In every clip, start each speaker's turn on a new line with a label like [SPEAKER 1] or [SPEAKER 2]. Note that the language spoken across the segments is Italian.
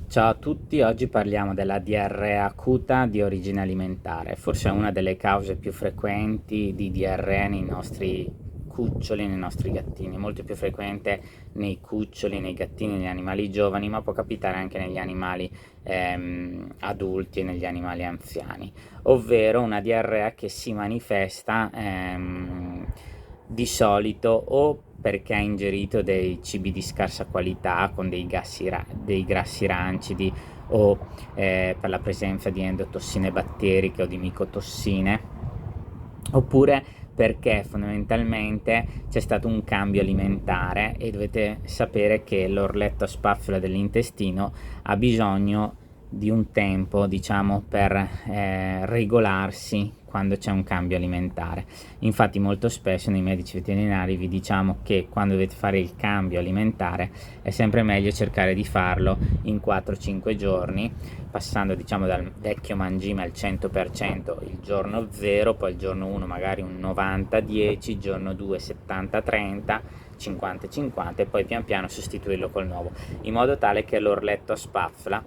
[SPEAKER 1] Ciao a tutti, oggi parliamo della diarrea acuta di origine alimentare, forse è una delle cause più frequenti di diarrea nei nostri cuccioli, nei nostri gattini, molto più frequente nei cuccioli, nei gattini, negli animali giovani, ma può capitare anche negli animali adulti e negli animali anziani, ovvero una diarrea che si manifesta di solito o perché ha ingerito dei cibi di scarsa qualità con dei grassi rancidi o per la presenza di endotossine batteriche o di micotossine, oppure perché fondamentalmente c'è stato un cambio alimentare e dovete sapere che l'orletto a spazzola dell'intestino ha bisogno di un tempo, diciamo, per regolarsi quando c'è un cambio alimentare. Infatti molto spesso nei medici veterinari vi diciamo che quando dovete fare il cambio alimentare è sempre meglio cercare di farlo in 4-5 giorni, passando diciamo dal vecchio mangime al 100% il giorno 0, poi il giorno 1 magari un 90-10, giorno 2 70-30, 50-50 e poi pian piano sostituirlo col nuovo, in modo tale che l'orletto a spazzola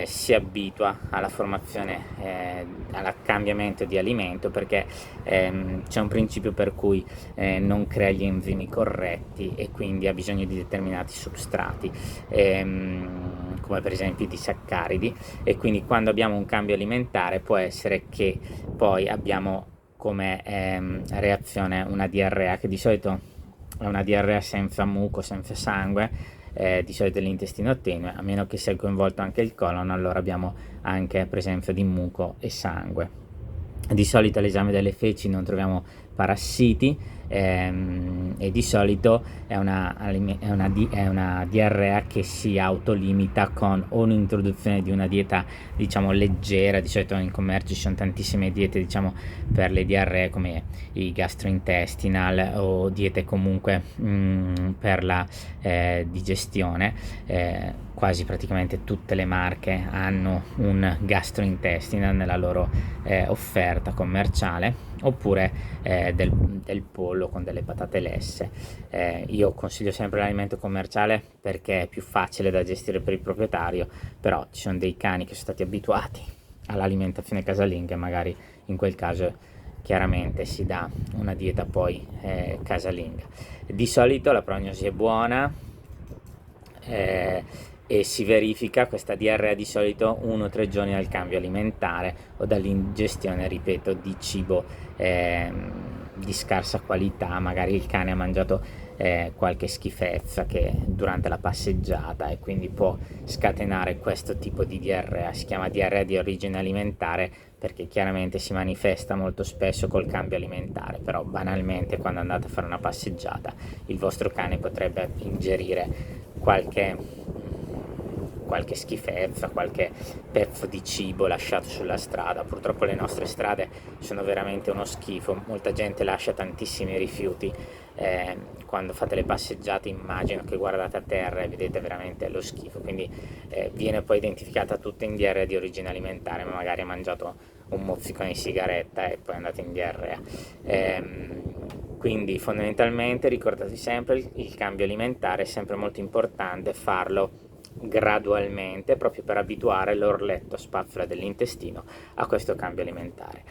[SPEAKER 1] si abitua alla formazione, al cambiamento di alimento, perché c'è un principio per cui non crea gli enzimi corretti e quindi ha bisogno di determinati substrati, come per esempio i disaccaridi, e quindi quando abbiamo un cambio alimentare può essere che poi abbiamo come reazione una diarrea, che di solito è una diarrea senza muco, senza sangue, di solito dell'intestino tenue, a meno che sia coinvolto anche il colon, allora abbiamo anche presenza di muco e sangue. Di solito all'esame delle feci non troviamo parassiti, e di solito è una diarrea che si autolimita con o un'introduzione di una dieta diciamo leggera. Di solito in commercio ci sono tantissime diete diciamo per le diarree, come i gastrointestinal o diete comunque per la digestione. Quasi praticamente tutte le marche hanno un gastrointestinal nella loro offerta commerciale, oppure del pollo con delle patate lesse. Io consiglio sempre l'alimento commerciale perché è più facile da gestire per il proprietario, però ci sono dei cani che sono stati abituati all'alimentazione casalinga e magari in quel caso chiaramente si dà una dieta poi casalinga. Di solito la prognosi è buona, e si verifica questa diarrea di solito 1-3 giorni dal cambio alimentare o dall'ingestione, ripeto, di cibo di scarsa qualità. Magari il cane ha mangiato qualche schifezza che durante la passeggiata, e quindi può scatenare questo tipo di diarrea. Si chiama diarrea di origine alimentare perché chiaramente si manifesta molto spesso col cambio alimentare, però banalmente quando andate a fare una passeggiata il vostro cane potrebbe ingerire qualche schifezza, qualche pezzo di cibo lasciato sulla strada. Purtroppo le nostre strade sono veramente uno schifo, molta gente lascia tantissimi rifiuti. Quando fate le passeggiate immagino che guardate a terra e vedete veramente lo schifo, quindi viene poi identificata tutta in diarrea di origine alimentare, ma magari ha mangiato un mozzicone di sigaretta e poi è andato in diarrea. Quindi fondamentalmente ricordate sempre il cambio alimentare è sempre molto importante farlo gradualmente, proprio per abituare l'orletto a spazzola dell'intestino a questo cambio alimentare.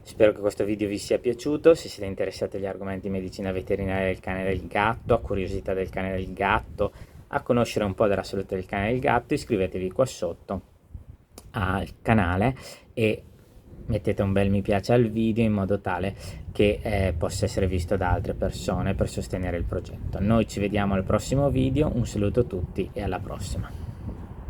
[SPEAKER 1] Spero che questo video vi sia piaciuto. Se siete interessati agli argomenti di medicina veterinaria del cane e del gatto, a curiosità del cane e del gatto, a conoscere un po' della salute del cane e del gatto, iscrivetevi qua sotto al canale e mettete un bel mi piace al video, in modo tale che possa essere visto da altre persone per sostenere il progetto. Noi ci vediamo al prossimo video, un saluto a tutti e alla prossima.